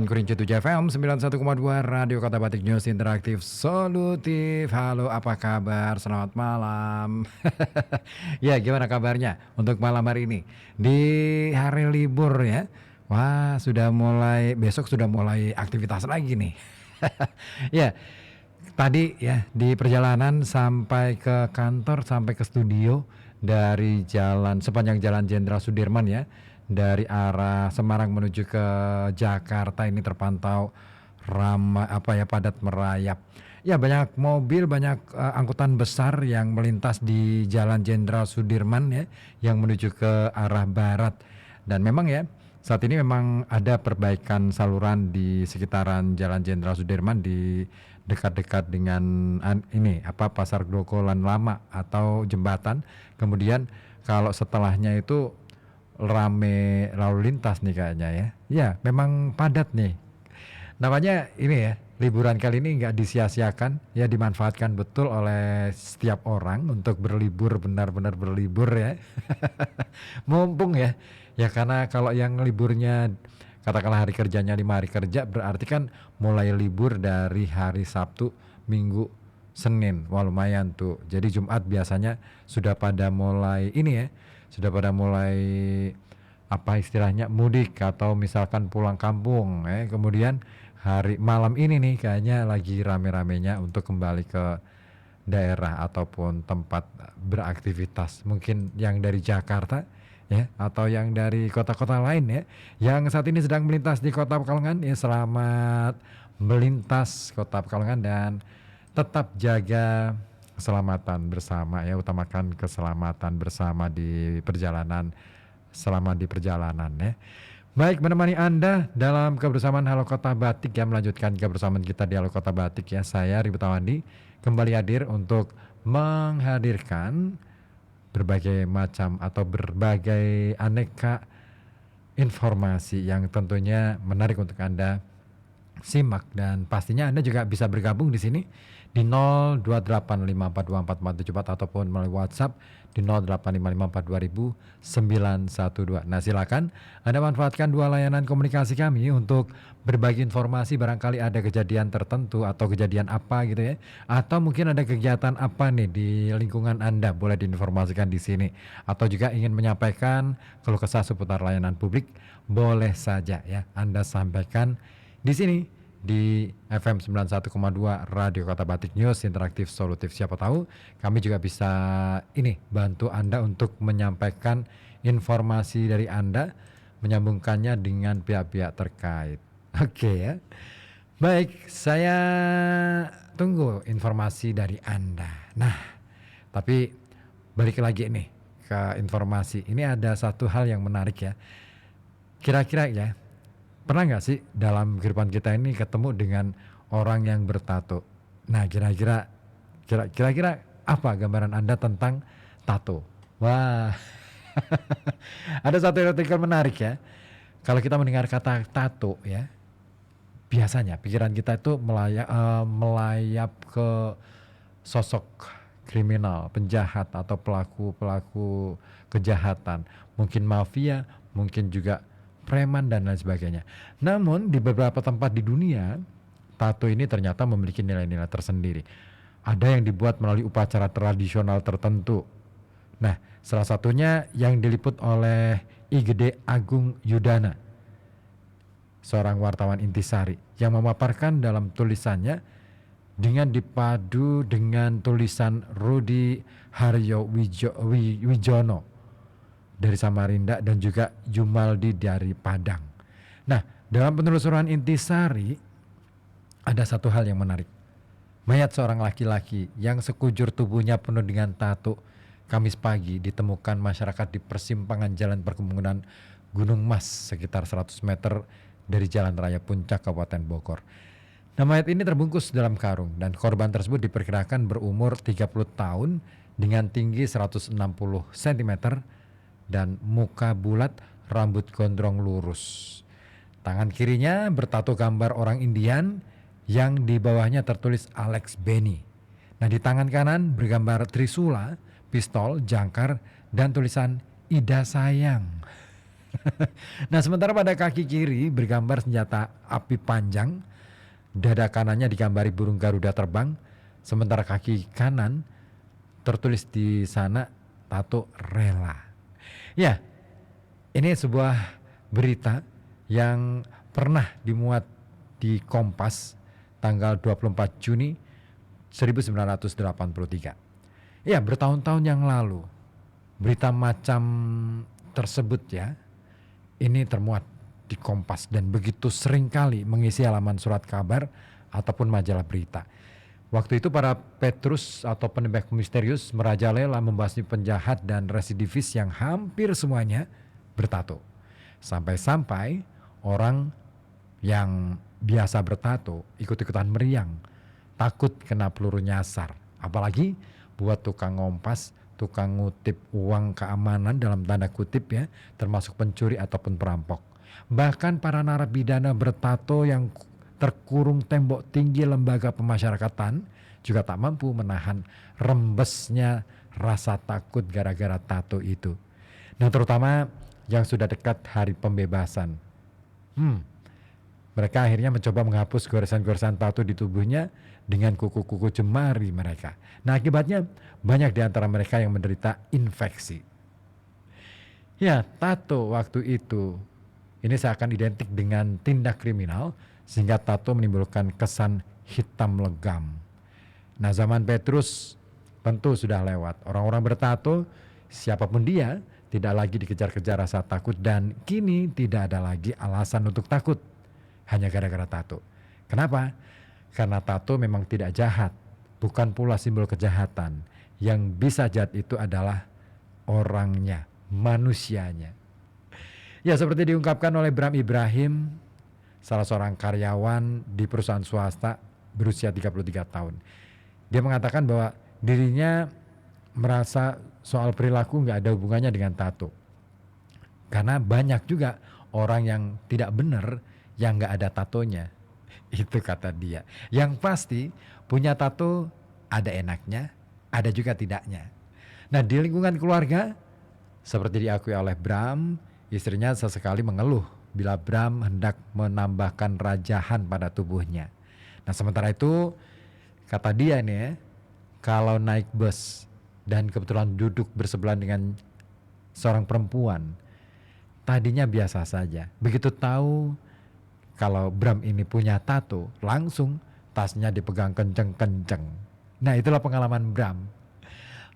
Kurinci 7 FM 91,2 Radio Kota Batik News Interaktif Solutif. Halo, apa kabar? Selamat malam. Ya, gimana kabarnya untuk malam hari ini? Di hari libur ya. Wah, besok sudah mulai aktivitas lagi nih. Ya, tadi ya di perjalanan sampai ke kantor, sampai ke studio dari sepanjang Jalan Jenderal Sudirman ya, dari arah Semarang menuju ke Jakarta ini terpantau ramai padat merayap. Ya, banyak mobil, banyak angkutan besar yang melintas di Jalan Jenderal Sudirman ya, yang menuju ke arah barat. Dan memang ya, saat ini memang ada perbaikan saluran di sekitaran Jalan Jenderal Sudirman di dekat-dekat dengan Pasar Grogolan Lama atau jembatan. Kemudian kalau setelahnya itu rame lalu lintas nih kayaknya ya. Ya, memang padat nih. Namanya ini ya, liburan kali ini nggak disia-siakan, ya dimanfaatkan betul oleh setiap orang untuk berlibur, benar-benar berlibur ya. Mumpung ya, ya karena kalau yang liburnya katakanlah hari kerjanya 5 hari kerja, berarti kan mulai libur dari hari Sabtu, Minggu, Senin. Wah, lumayan tuh. Jadi Jumat biasanya sudah pada mulai sudah pada mulai istilahnya mudik atau misalkan pulang kampung. Kemudian hari malam ini nih kayaknya lagi rame-ramenya untuk kembali ke daerah ataupun tempat beraktivitas. Mungkin yang dari Jakarta ya, atau yang dari kota-kota lain ya, yang saat ini sedang melintas di Kota Pekalongan ya, selamat melintas Kota Pekalongan dan tetap jaga keselamatan bersama ya, utamakan keselamatan bersama di perjalanan, selama di perjalanan ya. Baik, menemani Anda dalam kebersamaan Halo Kota Batik ya, melanjutkan kebersamaan kita di Halo Kota Batik ya. Saya Ribut Tawandi kembali hadir untuk menghadirkan berbagai macam atau berbagai aneka informasi yang tentunya menarik untuk Anda simak, dan pastinya Anda juga bisa bergabung di sini di 0285424474 ataupun melalui WhatsApp di 0855420912. Nah, silakan Anda manfaatkan dua layanan komunikasi kami untuk berbagi informasi, barangkali ada kejadian tertentu atau kejadian apa gitu ya, atau mungkin ada kegiatan apa nih di lingkungan Anda, boleh diinformasikan di sini, atau juga ingin menyampaikan keluh kesah seputar layanan publik, boleh saja ya Anda sampaikan di sini di FM 91,2 Radio Kota Batik News Interaktif Solutif. Siapa tahu kami juga bisa bantu Anda untuk menyampaikan informasi dari Anda, menyambungkannya dengan pihak-pihak terkait. Oke ya. Baik, saya tunggu informasi dari Anda. Nah, tapi balik lagi nih ke informasi. Ini ada satu hal yang menarik ya. Kira-kira ya, pernah nggak sih dalam kehidupan kita ini ketemu dengan orang yang bertato? Nah, kira-kira apa gambaran Anda tentang tato? Wah, ada satu artikel menarik ya. Kalau kita mendengar kata tato ya, biasanya pikiran kita itu melayap ke sosok kriminal, penjahat atau pelaku kejahatan, mungkin mafia, mungkin juga preman dan lain sebagainya. Namun di beberapa tempat di dunia, tato ini ternyata memiliki nilai-nilai tersendiri. Ada yang dibuat melalui upacara tradisional tertentu. Nah, salah satunya yang diliput oleh I Gede Agung Yudana, seorang wartawan intisari, yang memaparkan dalam tulisannya dengan dipadu dengan tulisan Rudi Haryo Wijono dari Samarinda dan juga Jumaldi dari Padang. Nah, dalam penelusuran intisari ada satu hal yang menarik. Mayat seorang laki-laki yang sekujur tubuhnya penuh dengan tato Kamis pagi ditemukan masyarakat di persimpangan Jalan Perkebunan Gunung Mas sekitar 100 meter dari Jalan Raya Puncak Kabupaten Bogor. Nah, mayat ini terbungkus dalam karung dan korban tersebut diperkirakan berumur 30 tahun dengan tinggi 160 cm dan muka bulat, rambut gondrong lurus. Tangan kirinya bertato gambar orang Indian yang di bawahnya tertulis Alex Benny. Nah, di tangan kanan bergambar trisula, pistol, jangkar, dan tulisan Ida sayang. Nah, sementara pada kaki kiri bergambar senjata api panjang, dada kanannya digambari burung Garuda terbang, sementara kaki kanan tertulis di sana tato rela. Ya, ini sebuah berita yang pernah dimuat di Kompas tanggal 24 Juni 1983. Ya, bertahun-tahun yang lalu berita macam tersebut ya, ini termuat di Kompas dan begitu sering kali mengisi halaman surat kabar ataupun majalah berita. Waktu itu para Petrus atau penembak misterius merajalela membasmi penjahat dan residivis yang hampir semuanya bertato. Sampai-sampai orang yang biasa bertato ikut-ikutan meriang, takut kena peluru nyasar. Apalagi buat tukang ngompas, tukang ngutip uang keamanan dalam tanda kutip ya, termasuk pencuri ataupun perampok. Bahkan para narapidana bertato yang terkurung tembok tinggi lembaga pemasyarakatan juga tak mampu menahan rembesnya rasa takut gara-gara tato itu. Nah, terutama yang sudah dekat hari pembebasan. Mereka akhirnya mencoba menghapus goresan-goresan tato di tubuhnya dengan kuku-kuku jemari mereka. Nah, akibatnya banyak di antara mereka yang menderita infeksi. Ya, tato waktu itu ini seakan identik dengan tindak kriminal sehingga tato menimbulkan kesan hitam legam. Nah, zaman Petrus tentu sudah lewat. Orang-orang bertato, siapapun dia, tidak lagi dikejar-kejar rasa takut dan kini tidak ada lagi alasan untuk takut hanya gara-gara tato. Kenapa? Karena tato memang tidak jahat, bukan pula simbol kejahatan. Yang bisa jahat itu adalah orangnya, manusianya. Ya, seperti diungkapkan oleh Bram Ibrahim, salah seorang karyawan di perusahaan swasta berusia 33 tahun. Dia mengatakan bahwa dirinya merasa soal perilaku nggak ada hubungannya dengan tato. Karena banyak juga orang yang tidak benar yang nggak ada tatonya. Itu kata dia. Yang pasti punya tato ada enaknya, ada juga tidaknya. Nah, di lingkungan keluarga, seperti diakui oleh Bram, istrinya sesekali mengeluh bila Bram hendak menambahkan rajahan pada tubuhnya. Nah, sementara itu kata dia nih ya, kalau naik bus dan kebetulan duduk bersebelahan dengan seorang perempuan, tadinya biasa saja. Begitu tahu kalau Bram ini punya tato, langsung tasnya dipegang kenceng-kenceng. Nah, itulah pengalaman Bram.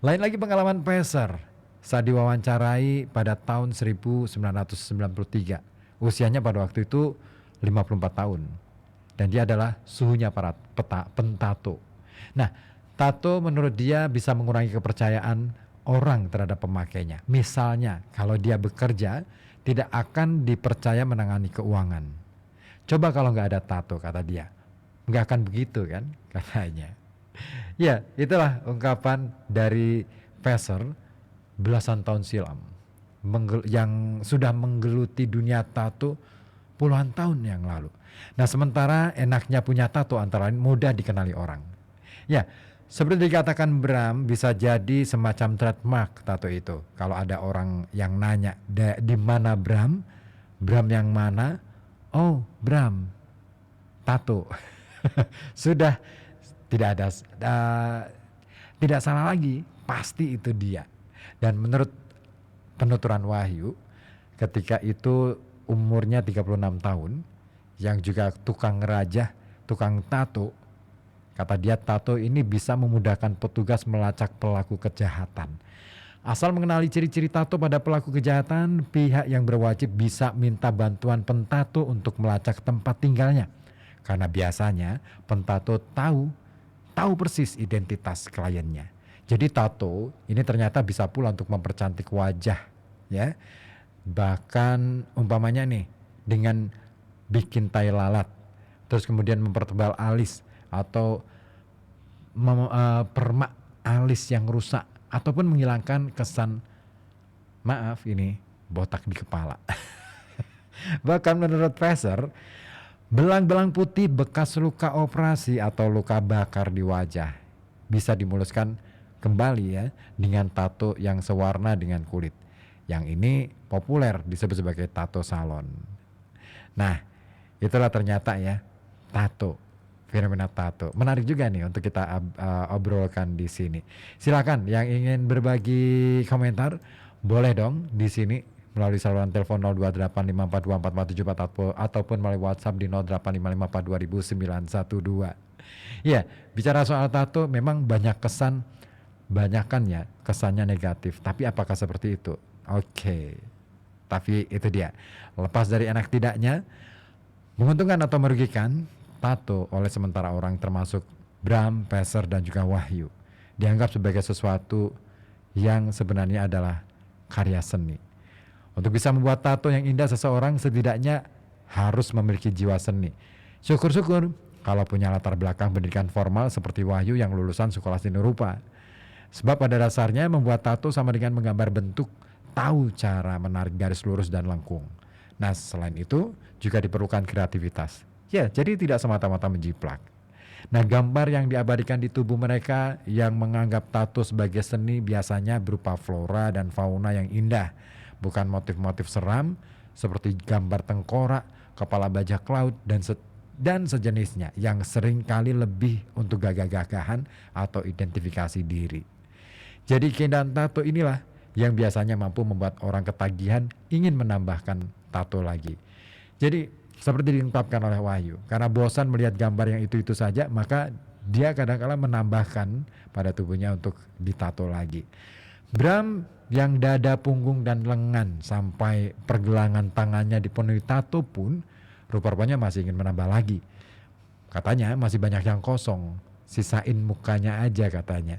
Lain lagi pengalaman Peser saat diwawancarai pada tahun 1993. Usianya pada waktu itu 54 tahun. Dan dia adalah suhunya para pentato. Nah, tato menurut dia bisa mengurangi kepercayaan orang terhadap pemakainya. Misalnya, kalau dia bekerja, tidak akan dipercaya menangani keuangan. Coba kalau nggak ada tato, kata dia. Nggak akan begitu kan, katanya. Ya, itulah ungkapan dari Peser belasan tahun silam. Yang sudah menggeluti dunia tato puluhan tahun yang lalu. Nah, sementara enaknya punya tato antara lain mudah dikenali orang. Ya, seperti dikatakan Bram, bisa jadi semacam trademark tato itu. Kalau ada orang yang nanya, di mana Bram? Bram yang mana? Oh, Bram, tato. Sudah tidak ada, tidak salah lagi, pasti itu dia. Dan menurut penuturan Wahyu, ketika itu umurnya 36 tahun, yang juga tukang ngerajah, tukang tato, kata dia tato ini bisa memudahkan petugas melacak pelaku kejahatan. Asal mengenali ciri-ciri tato pada pelaku kejahatan, pihak yang berwajib bisa minta bantuan pentato untuk melacak tempat tinggalnya. Karena biasanya pentato tahu persis identitas kliennya. Jadi tato ini ternyata bisa pula untuk mempercantik wajah, ya. Bahkan umpamanya nih dengan bikin tai lalat, terus kemudian mempertebal alis atau permak alis yang rusak, ataupun menghilangkan kesan, maaf ini, botak di kepala. Bahkan menurut Peser, belang-belang putih bekas luka operasi atau luka bakar di wajah bisa dimuluskan kembali ya dengan tato yang sewarna dengan kulit. Yang ini populer disebut sebagai tato salon. Nah, itulah ternyata ya tato, fenomena tato. Menarik juga nih untuk kita obrolkan di sini. Silakan yang ingin berbagi komentar boleh dong di sini melalui saluran telepon 0285424474 ataupun melalui WhatsApp di 0855420912. Ya, bicara soal tato memang banyak kesan, banyakan ya kesannya negatif. Tapi apakah seperti itu? Oke. Tapi itu dia. Lepas dari enak tidaknya, menguntungkan atau merugikan, tato oleh sementara orang termasuk Bram, Peser dan juga Wahyu dianggap sebagai sesuatu yang sebenarnya adalah karya seni. Untuk bisa membuat tato yang indah, seseorang setidaknya harus memiliki jiwa seni. Syukur-syukur kalau punya latar belakang pendidikan formal seperti Wahyu yang lulusan sekolah seni rupa. Sebab pada dasarnya membuat tato sama dengan menggambar bentuk, tahu cara menarik garis lurus dan lengkung. Nah, selain itu juga diperlukan kreativitas. Ya, jadi tidak semata-mata menjiplak. Nah, gambar yang diabadikan di tubuh mereka yang menganggap tato sebagai seni biasanya berupa flora dan fauna yang indah, bukan motif-motif seram seperti gambar tengkorak, kepala bajak laut dan sejenisnya yang sering kali lebih untuk gagah-gagahan atau identifikasi diri. Jadi keindahan tato inilah yang biasanya mampu membuat orang ketagihan ingin menambahkan tato lagi. Jadi seperti diungkapkan oleh Wahyu, karena bosan melihat gambar yang itu-itu saja, maka dia kadang-kala menambahkan pada tubuhnya untuk ditato lagi. Bram yang dada, punggung dan lengan sampai pergelangan tangannya dipenuhi tato pun rupa-rupanya masih ingin menambah lagi. Katanya masih banyak yang kosong, sisain mukanya aja katanya.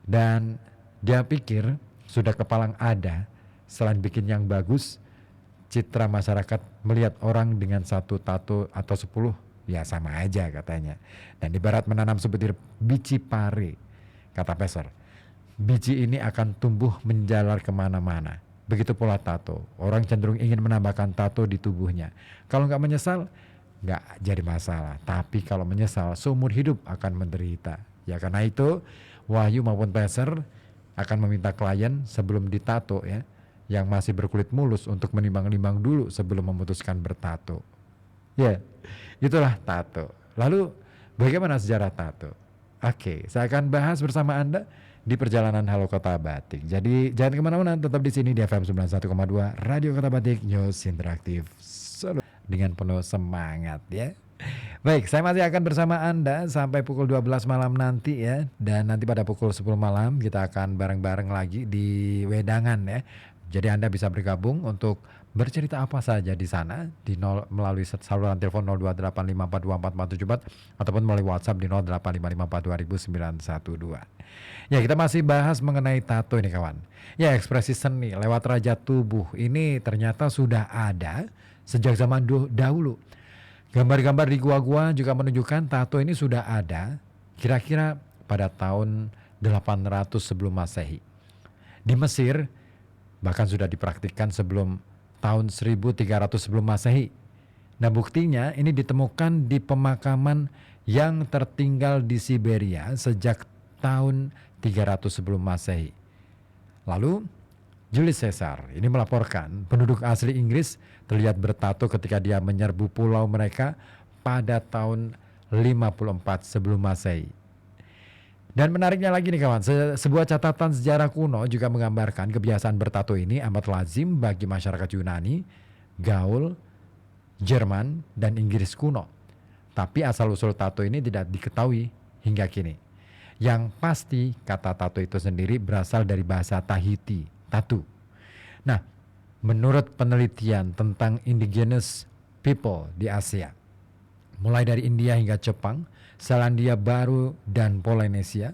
Dan dia pikir sudah kepalang ada, selain bikin yang bagus, citra masyarakat melihat orang dengan satu tato atau 10 ya sama aja katanya. Dan ibarat menanam sebutir biji pare, kata Peser. Biji ini akan tumbuh menjalar kemana-mana. Begitu pula tato. Orang cenderung ingin menambahkan tato di tubuhnya. Kalau nggak menyesal, nggak jadi masalah. Tapi kalau menyesal, seumur hidup akan menderita. Ya karena itu, Wahyu maupun Peser akan meminta klien sebelum ditato ya, yang masih berkulit mulus untuk menimbang-nimbang dulu sebelum memutuskan bertato. Ya, itulah tato. Lalu bagaimana sejarah tato? Oke, saya akan bahas bersama Anda di perjalanan Halo Kota Batik. Jadi jangan kemana-mana, tetap di sini di FM 91,2 Radio Kota Batik News Interaktif Solo dengan penuh semangat ya. Baik, saya masih akan bersama Anda sampai pukul 12 malam nanti ya. Dan nanti pada pukul 10 malam kita akan bareng-bareng lagi di Wedangan ya. Jadi Anda bisa bergabung untuk bercerita apa saja di sana melalui saluran telepon 0285424474 ataupun melalui WhatsApp di 0855420912. Ya, kita masih bahas mengenai tato ini kawan. Ya, ekspresi seni lewat raja tubuh ini ternyata sudah ada sejak zaman dahulu. Gambar-gambar di gua-gua juga menunjukkan tato ini sudah ada kira-kira pada tahun 800 sebelum Masehi. Di Mesir bahkan sudah dipraktikkan sebelum tahun 1300 sebelum Masehi. Nah, buktinya ini ditemukan di pemakaman yang tertinggal di Siberia sejak tahun 300 sebelum Masehi. Lalu Julius Caesar ini melaporkan penduduk asli Inggris terlihat bertato ketika dia menyerbu pulau mereka pada tahun 54 sebelum Masehi. Dan menariknya lagi nih kawan, sebuah catatan sejarah kuno juga menggambarkan kebiasaan bertato ini amat lazim bagi masyarakat Yunani, Gaul, Jerman, dan Inggris kuno. Tapi asal-usul tato ini tidak diketahui hingga kini. Yang pasti kata tato itu sendiri berasal dari bahasa Tahiti, tatu. Nah, menurut penelitian tentang indigenous people di Asia, mulai dari India hingga Jepang, Selandia Baru, dan Polinesia,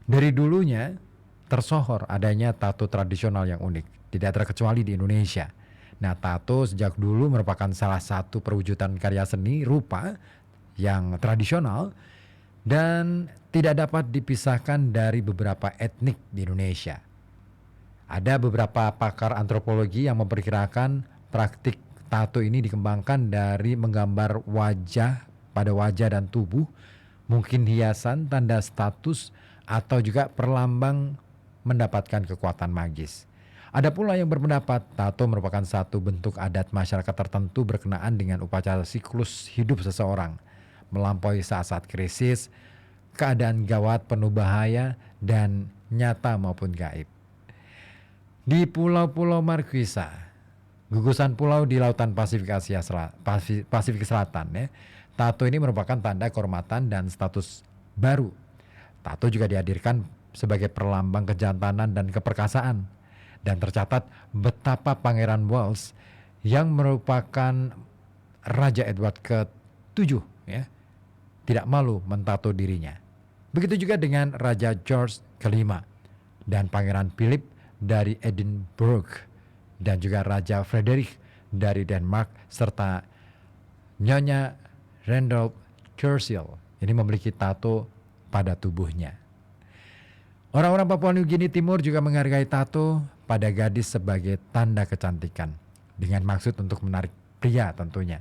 dari dulunya tersohor adanya tato tradisional yang unik, tidak terkecuali di Indonesia. Nah, tato sejak dulu merupakan salah satu perwujudan karya seni rupa yang tradisional dan tidak dapat dipisahkan dari beberapa etnik di Indonesia. Ada beberapa pakar antropologi yang memperkirakan praktik tato ini dikembangkan dari menggambar wajah pada wajah dan tubuh, mungkin hiasan, tanda status, atau juga perlambang mendapatkan kekuatan magis. Ada pula yang berpendapat tato merupakan satu bentuk adat masyarakat tertentu berkenaan dengan upacara siklus hidup seseorang, melampaui saat-saat krisis, keadaan gawat penuh bahaya, dan nyata maupun gaib. Di pulau-pulau Marquesa, gugusan pulau di lautan Pasifik Selatan ya, tato ini merupakan tanda kehormatan dan status baru. Tato juga dihadirkan sebagai perlambang kejantanan dan keperkasaan. Dan tercatat betapa Pangeran Wales yang merupakan Raja Edward ke-7 ya, tidak malu mentato dirinya. Begitu juga dengan Raja George ke-5 dan Pangeran Philip dari Edinburgh dan juga Raja Frederick dari Denmark serta Nyonya Randolph Churchill ini memiliki tato pada tubuhnya. Orang-orang Papua New Guinea Timur juga menghargai tato pada gadis sebagai tanda kecantikan dengan maksud untuk menarik pria tentunya.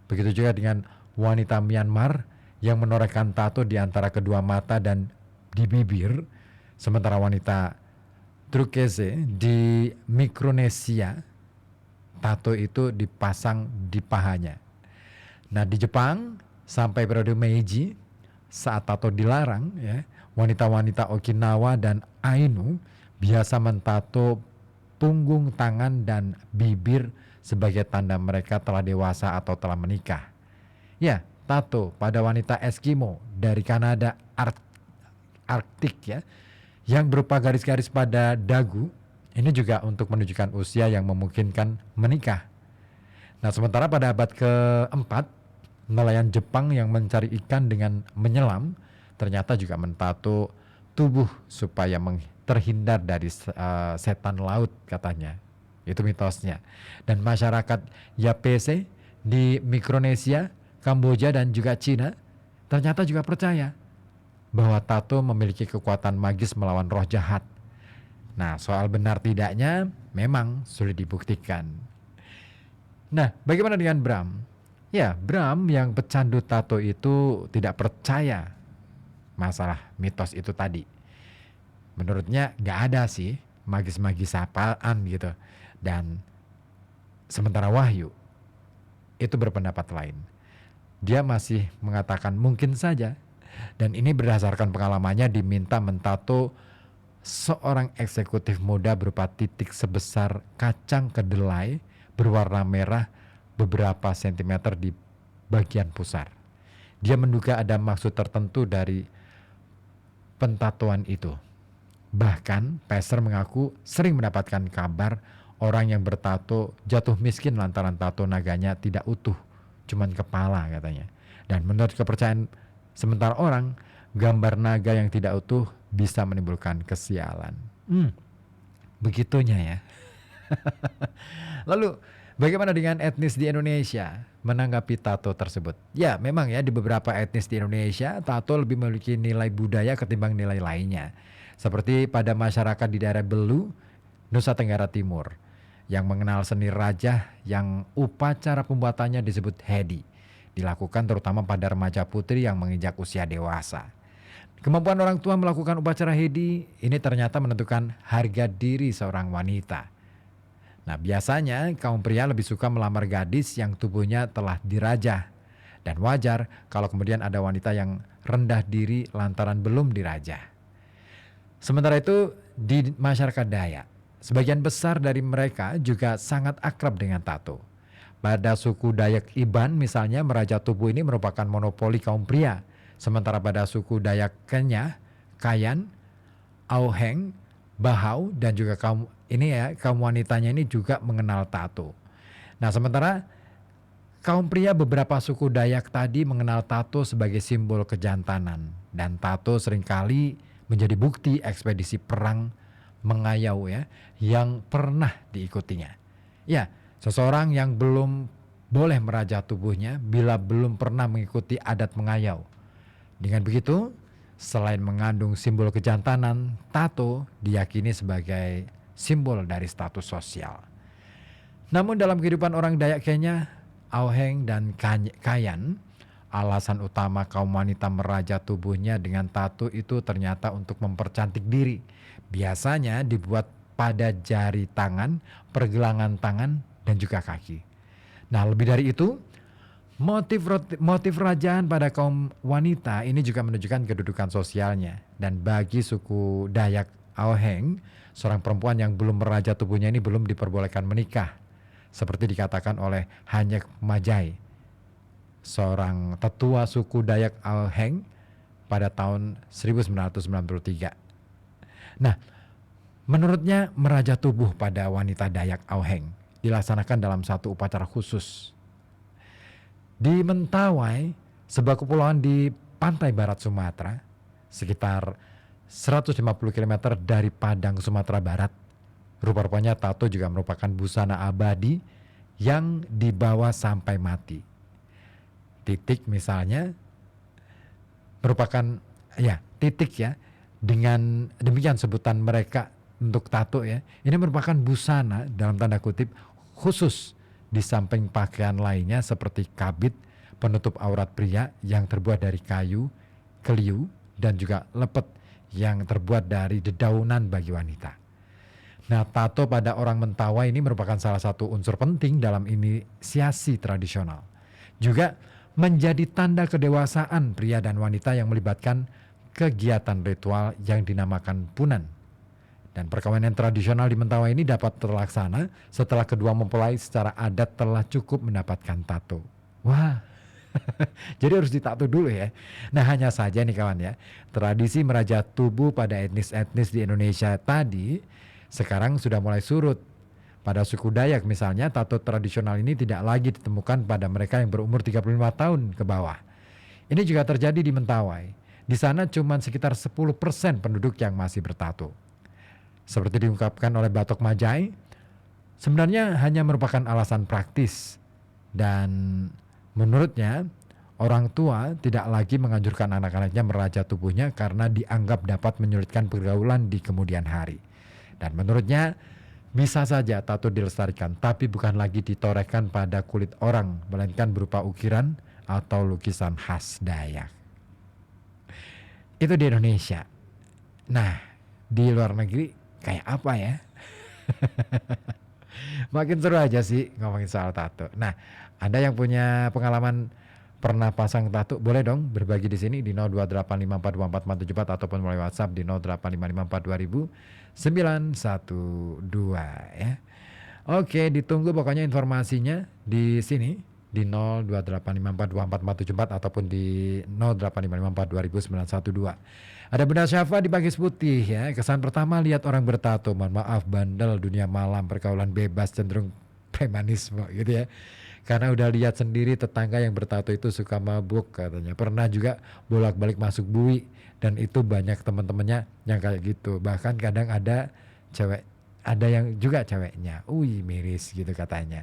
Begitu juga dengan wanita Myanmar yang menorehkan tato di antara kedua mata dan di bibir, sementara wanita Truckese di Mikronesia tato itu dipasang di pahanya. Nah, di Jepang sampai periode Meiji saat tato dilarang ya, wanita-wanita Okinawa dan Ainu biasa mentato punggung tangan dan bibir sebagai tanda mereka telah dewasa atau telah menikah. Ya, tato pada wanita Eskimo dari Kanada Arktik ya, yang berupa garis-garis pada dagu, ini juga untuk menunjukkan usia yang memungkinkan menikah. Nah, sementara pada abad keempat, nelayan Jepang yang mencari ikan dengan menyelam ternyata juga mentato tubuh supaya terhindar dari setan laut katanya. Itu mitosnya. Dan masyarakat Yapese di Mikronesia, Kamboja dan juga Cina ternyata juga percaya bahwa tato memiliki kekuatan magis melawan roh jahat. Nah, soal benar tidaknya memang sulit dibuktikan. Nah, bagaimana dengan Bram? Ya, Bram yang pecandu tato itu tidak percaya masalah mitos itu tadi. Menurutnya nggak ada sih magis-magis apaan gitu. Dan sementara Wahyu itu berpendapat lain. Dia masih mengatakan mungkin saja. Dan ini berdasarkan pengalamannya diminta mentato seorang eksekutif muda berupa titik sebesar kacang kedelai berwarna merah beberapa sentimeter di bagian pusar. Dia menduga ada maksud tertentu dari pentatoan itu. Bahkan Peser mengaku sering mendapatkan kabar orang yang bertato jatuh miskin lantaran tato naganya tidak utuh, cuman kepala katanya. Dan menurut kepercayaan sementara orang, gambar naga yang tidak utuh bisa menimbulkan kesialan. Begitunya ya. Lalu bagaimana dengan etnis di Indonesia menanggapi tato tersebut? Ya memang ya di beberapa etnis di Indonesia tato lebih memiliki nilai budaya ketimbang nilai lainnya. Seperti pada masyarakat di daerah Belu, Nusa Tenggara Timur yang mengenal seni rajah yang upacara pembuatannya disebut hedi. Dilakukan terutama pada remaja putri yang menginjak usia dewasa. Kemampuan orang tua melakukan upacara hedi ini ternyata menentukan harga diri seorang wanita. Nah, biasanya kaum pria lebih suka melamar gadis yang tubuhnya telah dirajah. Dan wajar kalau kemudian ada wanita yang rendah diri lantaran belum dirajah. Sementara itu di masyarakat Dayak, sebagian besar dari mereka juga sangat akrab dengan tato. Pada suku Dayak Iban misalnya merajah tubuh ini merupakan monopoli kaum pria. Sementara pada suku Dayak Kenyah, Kayan, Auheng, Bahau dan juga kaum wanitanya ini juga mengenal tato. Nah, sementara kaum pria beberapa suku Dayak tadi mengenal tato sebagai simbol kejantanan. Dan tato seringkali menjadi bukti ekspedisi perang mengayau ya yang pernah diikutinya. Ya, seseorang yang belum boleh merajah tubuhnya bila belum pernah mengikuti adat mengayau. Dengan begitu, selain mengandung simbol kejantanan, tato diyakini sebagai simbol dari status sosial. Namun dalam kehidupan orang Dayak Kenya, Auheng dan Kayan, alasan utama kaum wanita merajah tubuhnya dengan tato itu ternyata untuk mempercantik diri. Biasanya dibuat pada jari tangan, pergelangan tangan, dan juga kaki. Nah, lebih dari itu, motif kerajaan pada kaum wanita ini juga menunjukkan kedudukan sosialnya. Dan bagi suku Dayak Auheng, seorang perempuan yang belum meraja tubuhnya ini belum diperbolehkan menikah. Seperti dikatakan oleh Hanyek Majai, seorang tetua suku Dayak Auheng pada tahun 1993. Nah, menurutnya meraja tubuh pada wanita Dayak Auheng dilaksanakan dalam satu upacara khusus. Di Mentawai, sebuah kepulauan di pantai barat Sumatera, sekitar 150 km dari Padang, Sumatera Barat, rupa-rupanya tato juga merupakan busana abadi yang dibawa sampai mati. Titik misalnya merupakan titik ya, dengan demikian sebutan mereka untuk tato ya. Ini merupakan busana dalam tanda kutip khusus di samping pakaian lainnya seperti kabit penutup aurat pria yang terbuat dari kayu, keliu, dan juga lepet yang terbuat dari dedaunan bagi wanita. Nah, tato pada orang Mentawai ini merupakan salah satu unsur penting dalam inisiasi tradisional. Juga menjadi tanda kedewasaan pria dan wanita yang melibatkan kegiatan ritual yang dinamakan punan. Dan perkawinan tradisional di Mentawai ini dapat terlaksana setelah kedua mempelai secara adat telah cukup mendapatkan tato. Wah, jadi harus ditato dulu ya. Nah, hanya saja nih kawan ya, tradisi merajat tubuh pada etnis-etnis di Indonesia tadi sekarang sudah mulai surut. Pada suku Dayak misalnya, tato tradisional ini tidak lagi ditemukan pada mereka yang berumur 35 tahun ke bawah. Ini juga terjadi di Mentawai. Di sana cuma sekitar 10% penduduk yang masih bertato. Seperti diungkapkan oleh Batok Majai, sebenarnya hanya merupakan alasan praktis. Dan menurutnya, orang tua tidak lagi menganjurkan anak-anaknya merajat tubuhnya karena dianggap dapat menyulitkan pergaulan di kemudian hari. Dan menurutnya, bisa saja tato dilestarikan, tapi bukan lagi ditorehkan pada kulit orang, melainkan berupa ukiran atau lukisan khas Dayak. Itu di Indonesia. Nah, di luar negeri kayak apa ya? Makin seru aja sih ngomongin soal tato. Nah, Anda yang punya pengalaman pernah pasang tato, boleh dong berbagi di sini di 0285424474 ataupun melalui WhatsApp di 0855420912 ya. Oke, ditunggu pokoknya informasinya di sini di 0285424474 ataupun di 0855420912. Ada Bunda Syafa di Pagi Putih ya. Kesan pertama lihat orang bertato, mohon maaf, bandel, dunia malam, pergaulan bebas, cenderung premanisme gitu ya. Karena udah lihat sendiri tetangga yang bertato itu suka mabuk katanya. Pernah juga bolak-balik masuk bui dan itu banyak teman-temannya yang kayak gitu. Bahkan kadang ada cewek, ada yang juga ceweknya, miris gitu katanya.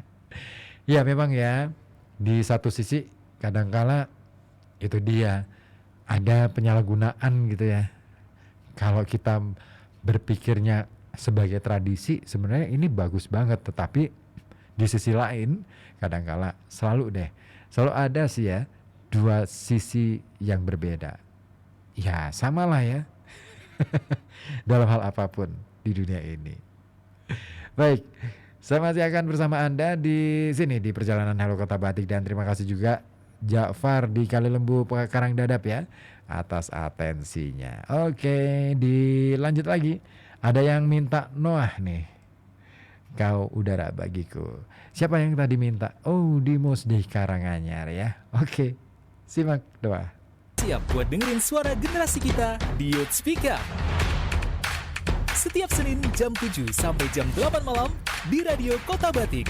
Ya memang ya, di satu sisi kadangkala itu dia ada penyalahgunaan gitu ya. Kalau kita berpikirnya sebagai tradisi sebenarnya ini bagus banget, tetapi di sisi lain kadangkala selalu ada sih ya dua sisi yang berbeda. Ya samalah ya dalam hal apapun di dunia ini. Baik, saya masih akan bersama Anda di sini di perjalanan Halo Kota Batik, dan terima kasih juga Ja'far di Kalilembu Karangdadap ya atas atensinya. Oke, dilanjut lagi. Ada yang minta Noah nih, Kau Udara Bagiku. Siapa yang tadi minta? Dimus di Karanganyar ya. Oke, simak doa. Siap buat dengerin suara generasi kita di Youth Speak Up. Setiap Senin jam 7 sampai jam 8 malam di Radio Kota Batik.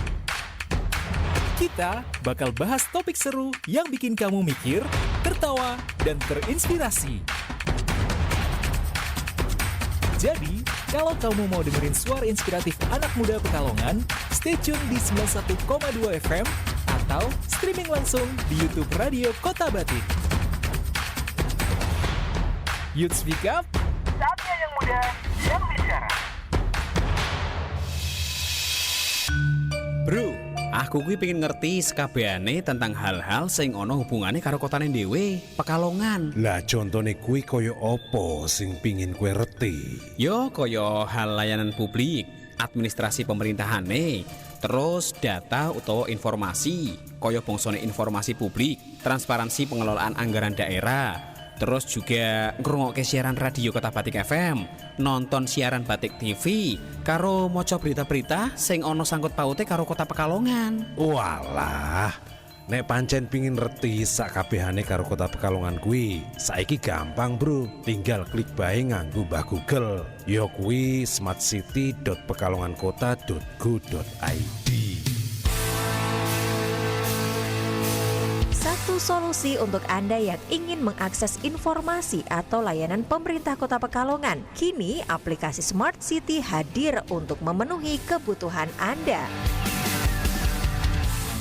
Kita bakal bahas topik seru yang bikin kamu mikir, tertawa, dan terinspirasi. Jadi, kalau kamu mau dengerin suara inspiratif anak muda Pekalongan, stay tune di 91,2 FM atau streaming langsung di YouTube Radio Kota Batik. Youth Speak Up, saatnya yang muda yang bicara. Bro, aku kuwi pengen ngerti sekabehane tentang hal-hal sing ono hubungane karo kotane dhewe, Pekalongan. Lah contone kuwi koyo opo sing pingin kowe reti? Yo koyo hal layanan publik, administrasi pemerintahane, terus data utawa informasi, kaya bangsane informasi publik, transparansi pengelolaan anggaran daerah, terus juga ngrungokke siaran radio Kota Batik FM, nonton siaran Batik TV, karo maca berita-berita sing ana sangkut paute karo Kota Pekalongan. Walah, nek pancen pingin ngerti sakabehane karo Kota Pekalongan kuwi, saiki gampang bro, tinggal klik bae nganggo Mbah Google. Ya kuwi smartcity.pekalongankota.go.id. Satu solusi untuk Anda yang ingin mengakses informasi atau layanan pemerintah Kota Pekalongan. Kini aplikasi Smart City hadir untuk memenuhi kebutuhan Anda.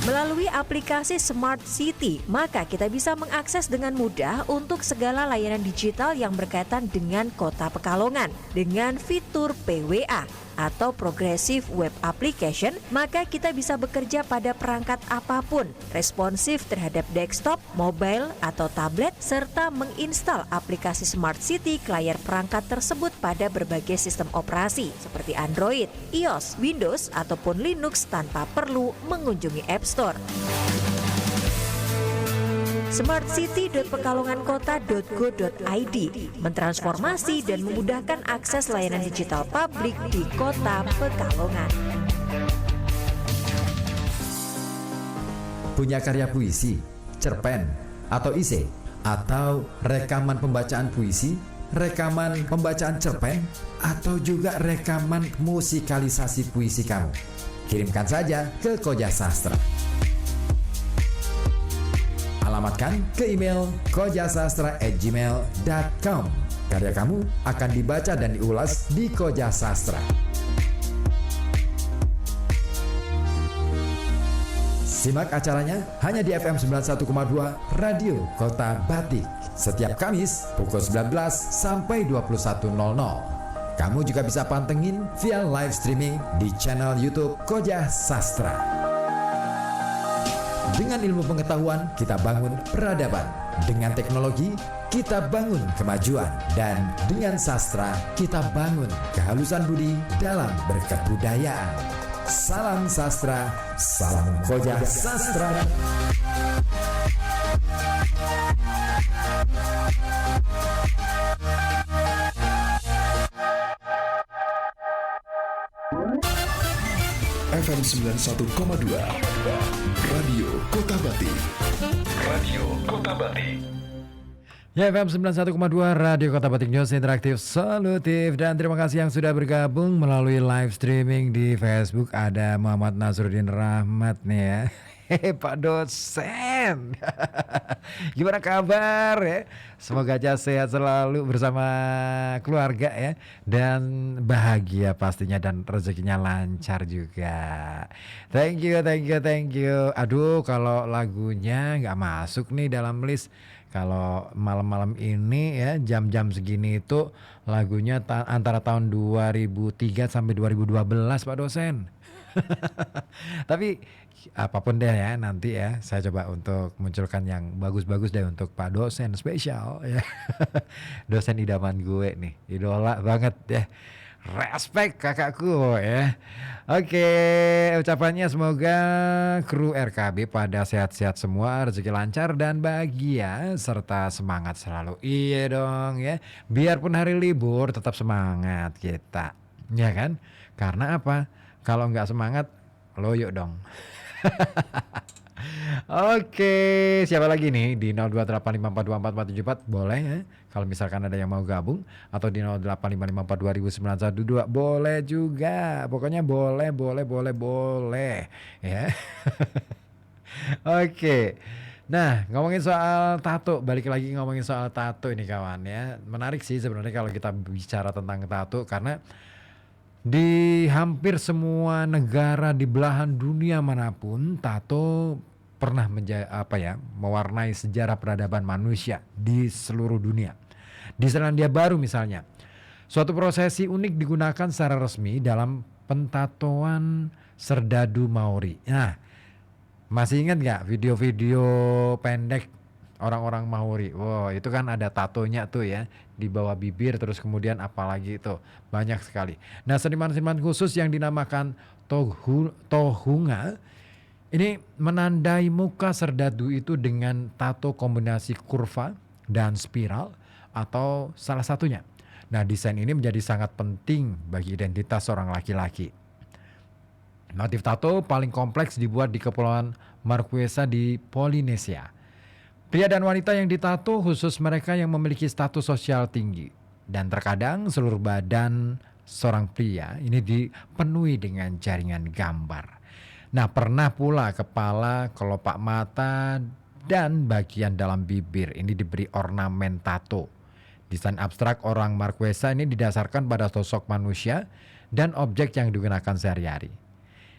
Melalui aplikasi Smart City, maka kita bisa mengakses dengan mudah untuk segala layanan digital yang berkaitan dengan Kota Pekalongan. Dengan fitur PWA atau Progressive Web Application, maka kita bisa bekerja pada perangkat apapun, responsif terhadap desktop, mobile, atau tablet, serta menginstal aplikasi Smart City ke layar perangkat tersebut pada berbagai sistem operasi seperti Android, iOS, Windows, ataupun Linux tanpa perlu mengunjungi App Store. smartcity.pekalongankota.go.id mentransformasi dan memudahkan akses layanan digital publik di Kota Pekalongan. Punya karya puisi, cerpen, atau esai, atau rekaman pembacaan puisi, rekaman pembacaan cerpen, atau juga rekaman musikalisasi puisi kamu. Kirimkan saja ke Koja Sastra. Alamatkan ke email kojasastra@gmail.com. Karya kamu akan dibaca dan diulas di Koja Sastra. Simak acaranya hanya di FM 91,2 Radio Kota Batik setiap Kamis pukul 19 sampai 21.00. Kamu juga bisa pantengin via live streaming di channel YouTube Koja Sastra. Dengan ilmu pengetahuan, kita bangun peradaban. Dengan teknologi, kita bangun kemajuan. Dan dengan sastra, kita bangun kehalusan budi dalam berkebudayaan. Salam sastra, salam Koja Sastra. FM 91,2 Radio Kota Batik. Radio Kota Batik. Ya, FM 91,2 Radio Kota Batik, News Interaktif Solutif. Dan terima kasih yang sudah bergabung melalui live streaming di Facebook. Ada Muhammad Nasruddin Rahmat nih ya. Hehe, Pak dosen. Gimana kabar ya? Semoga aja sehat selalu bersama keluarga ya. Dan bahagia pastinya, dan rezekinya lancar juga. Thank you, thank you, thank you. Aduh, kalau lagunya nggak masuk nih dalam list. Kalau malam-malam ini ya, jam-jam segini itu lagunya antara tahun 2003 sampai 2012 Pak dosen. Tapi apapun deh ya, nanti ya saya coba untuk munculkan yang bagus-bagus deh untuk Pak dosen spesial ya. Dosen idaman gue nih, idola banget ya. Respect kakakku ya. Oke, ucapannya semoga kru RKB pada sehat-sehat semua, rezeki lancar dan bahagia serta semangat selalu. Iya dong ya. Biarpun hari libur tetap semangat kita. Ya kan? Karena apa? Kalau nggak semangat, loyo dong. Oke, siapa lagi nih di 0285424474 boleh ya. Kalau misalkan ada yang mau gabung, atau di 0855420912 boleh juga. Pokoknya boleh ya. Oke. Nah, ngomongin soal tato, balik lagi ngomongin soal tato ini kawan ya. Menarik sih sebenarnya kalau kita bicara tentang tato, karena di hampir semua negara di belahan dunia manapun, tato pernah mewarnai sejarah peradaban manusia di seluruh dunia. Di Selandia Baru misalnya, suatu prosesi unik digunakan secara resmi dalam pentatoan serdadu Maori. Nah, masih ingat nggak video-video pendek orang-orang Maori. Wow, itu kan ada tatonya tuh ya di bawah bibir, terus kemudian apalagi itu banyak sekali. Nah, seniman-seniman khusus yang dinamakan tohunga ini menandai muka serdadu itu dengan tato kombinasi kurva dan spiral atau salah satunya. Nah, desain ini menjadi sangat penting bagi identitas seorang laki-laki. Motif tato paling kompleks dibuat di Kepulauan Marquesa di Polinesia. Pria dan wanita yang ditato khusus mereka yang memiliki status sosial tinggi. Dan terkadang seluruh badan seorang pria ini dipenuhi dengan jaringan gambar. Nah, pernah pula kepala, kelopak mata, dan bagian dalam bibir ini diberi ornamen tato. Desain abstrak orang Marquesa ini didasarkan pada sosok manusia dan objek yang digunakan sehari-hari.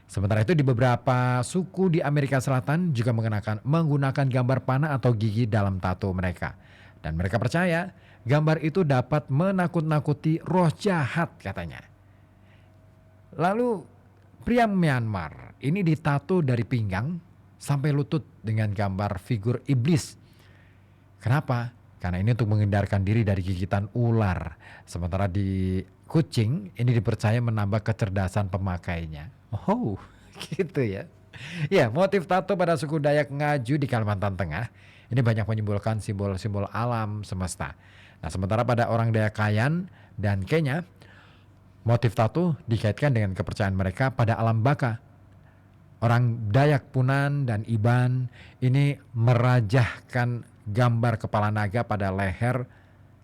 Sementara itu di beberapa suku di Amerika Selatan juga menggunakan gambar panah atau gigi dalam tato mereka. Dan mereka percaya gambar itu dapat menakut-nakuti roh jahat katanya. Lalu pria Myanmar ini ditato dari pinggang sampai lutut dengan gambar figur iblis. Kenapa? Karena ini untuk menghindarkan diri dari gigitan ular. Sementara di kucing ini dipercaya menambah kecerdasan pemakainya. Oh, gitu ya. Ya, motif tato pada suku Dayak Ngaju di Kalimantan Tengah ini banyak menyimbolkan simbol-simbol alam semesta. Nah, sementara pada orang Dayak Kayan dan Kenya, motif tato dikaitkan dengan kepercayaan mereka pada alam baka. Orang Dayak Punan dan Iban ini merajahkan gambar kepala naga pada leher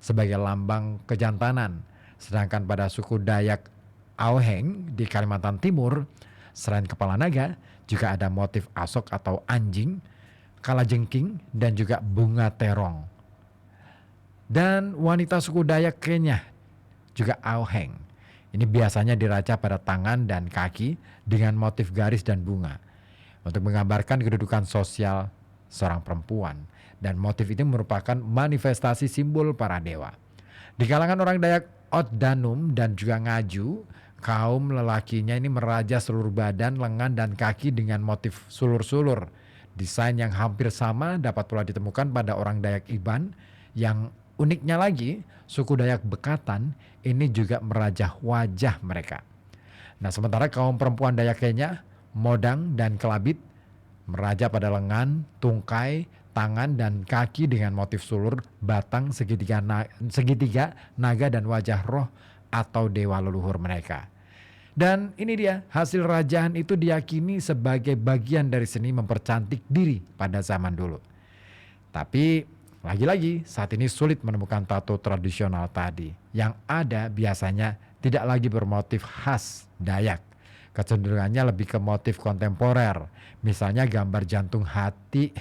sebagai lambang kejantanan. Sedangkan pada suku Dayak Auheng di Kalimantan Timur, selain kepala naga, juga ada motif asok atau anjing, kalajengking, dan juga bunga terong. Dan wanita suku Dayak Kenya, juga Auheng, ini biasanya dirajah pada tangan dan kaki dengan motif garis dan bunga untuk menggambarkan kedudukan sosial seorang perempuan. Dan motif ini merupakan manifestasi simbol para dewa. Di kalangan orang Dayak Otdanum dan juga Ngaju, kaum lelakinya ini merajah seluruh badan, lengan, dan kaki dengan motif sulur-sulur. Desain yang hampir sama dapat pula ditemukan pada orang Dayak Iban. Yang uniknya lagi, suku Dayak Bekatan ini juga merajah wajah mereka. Nah, sementara kaum perempuan Dayak Kenya, Modang, dan Kelabit merajah pada lengan, tungkai, tangan, dan kaki dengan motif sulur, batang, segitiga, naga, dan wajah roh atau dewa leluhur mereka. Dan ini dia, hasil rajahan itu diyakini sebagai bagian dari seni mempercantik diri pada zaman dulu. Tapi lagi-lagi saat ini sulit menemukan tato tradisional tadi. Yang ada biasanya tidak lagi bermotif khas Dayak. Kecenderungannya lebih ke motif kontemporer. Misalnya gambar jantung hati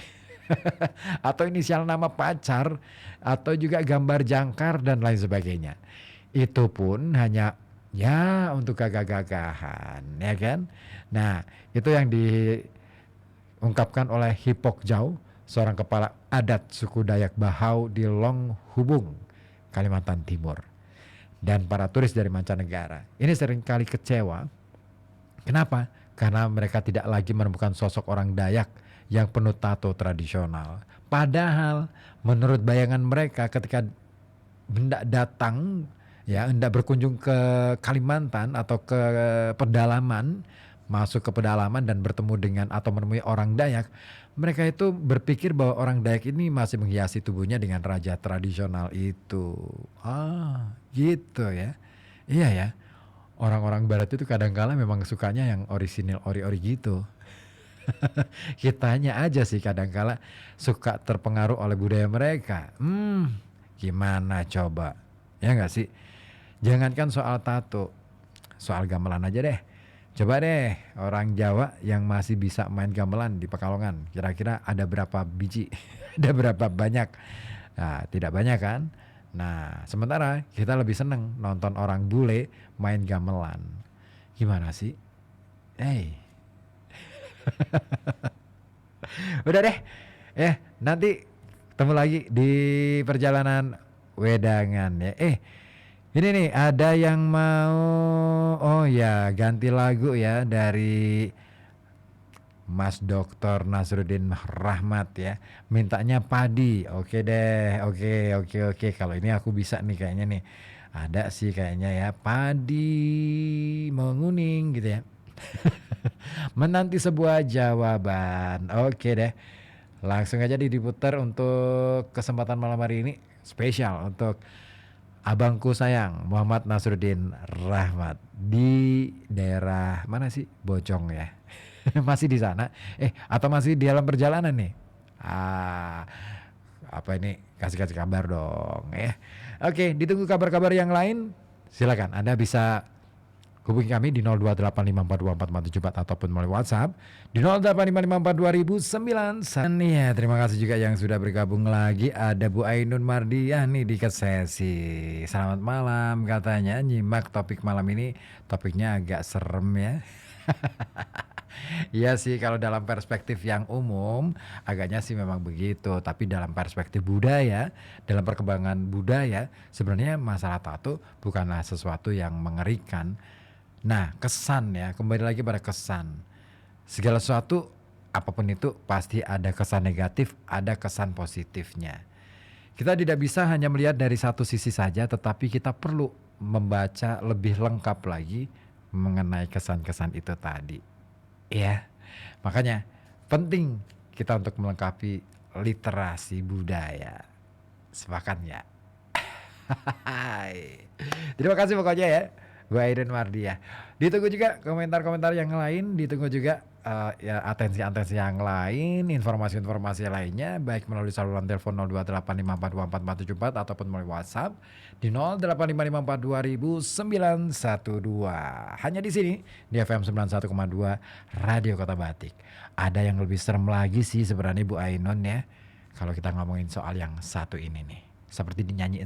atau inisial nama pacar, atau juga gambar jangkar dan lain sebagainya. Itu pun hanya ya untuk gagah-gagahan, ya kan? Nah, itu yang diungkapkan oleh Hipok Jau, seorang kepala adat suku Dayak Bahau di Long Hubung, Kalimantan Timur. Dan para turis dari mancanegara ini seringkali kecewa. Kenapa? Karena mereka tidak lagi menemukan sosok orang Dayak yang penuh tato tradisional. Padahal menurut bayangan mereka ketika hendak datang, ya hendak berkunjung ke Kalimantan atau ke pedalaman, masuk ke pedalaman dan bertemu dengan atau menemui orang Dayak, mereka itu berpikir bahwa orang Dayak ini masih menghiasi tubuhnya dengan raja tradisional itu. Ah, gitu ya. Iya ya. Orang-orang barat itu kadang-kala memang sukanya yang orisinil, ori-ori gitu. Kitanya aja sih kadang-kala suka terpengaruh oleh budaya mereka. Gimana coba? Ya nggak sih? Jangankan soal tato, soal gamelan aja deh. Coba deh orang Jawa yang masih bisa main gamelan di Pekalongan. Kira-kira ada berapa biji? Ada berapa banyak? Nah, tidak banyak kan? Nah, sementara kita lebih seneng nonton orang bule main gamelan. Gimana sih? Udah deh. Nanti ketemu lagi di perjalanan wedangan ya. Ini nih ada yang mau ganti lagu ya dari Mas Dr. Nasruddin Rahmat ya. Mintanya padi. Oke deh. Oke. Kalau ini aku bisa nih kayaknya nih. Ada sih kayaknya ya. Padi menguning gitu ya. Menanti sebuah jawaban. Oke deh. Langsung aja diputar untuk kesempatan malam hari ini. Spesial untuk abangku sayang Muhammad Nasruddin Rahmat di daerah mana sih? Bojong ya. Masih di sana? Atau masih di dalam perjalanan nih? Apa ini? Kasih kabar dong ya. Oke, ditunggu kabar-kabar yang lain. Silakan Anda bisa hubungi kami di 0285424474 ataupun melalui WhatsApp di 0855420009. Ya, terima kasih juga yang sudah bergabung lagi. Ada Bu Ainun Mardiah nih di sesi. Selamat malam katanya, nyimak topik malam ini. Topiknya agak serem ya. Iya sih, kalau dalam perspektif yang umum agaknya sih memang begitu. Tapi dalam perspektif budaya, dalam perkembangan budaya, sebenarnya masalah tato bukanlah sesuatu yang mengerikan. Nah, kesan ya, kembali lagi pada kesan. Segala sesuatu, apapun itu pasti ada kesan negatif, ada kesan positifnya. Kita tidak bisa hanya melihat dari satu sisi saja, tetapi kita perlu membaca lebih lengkap lagi mengenai kesan-kesan itu tadi. Ya, makanya penting kita untuk melengkapi literasi budaya. Sepakat ya? Terima kasih pokoknya ya, gue Aiden Mardiah. Ditunggu juga komentar-komentar yang lain, ditunggu juga ya atensi-atensi yang lain, informasi-informasi lainnya, baik melalui saluran telepon 0285424474 ataupun melalui WhatsApp di 085542000912. Hanya di sini di FM 91,2 Radio Kota Batik. Ada yang lebih serem lagi sih sebenarnya Bu Ainun ya, kalau kita ngomongin soal yang satu ini nih, seperti dinyanyiin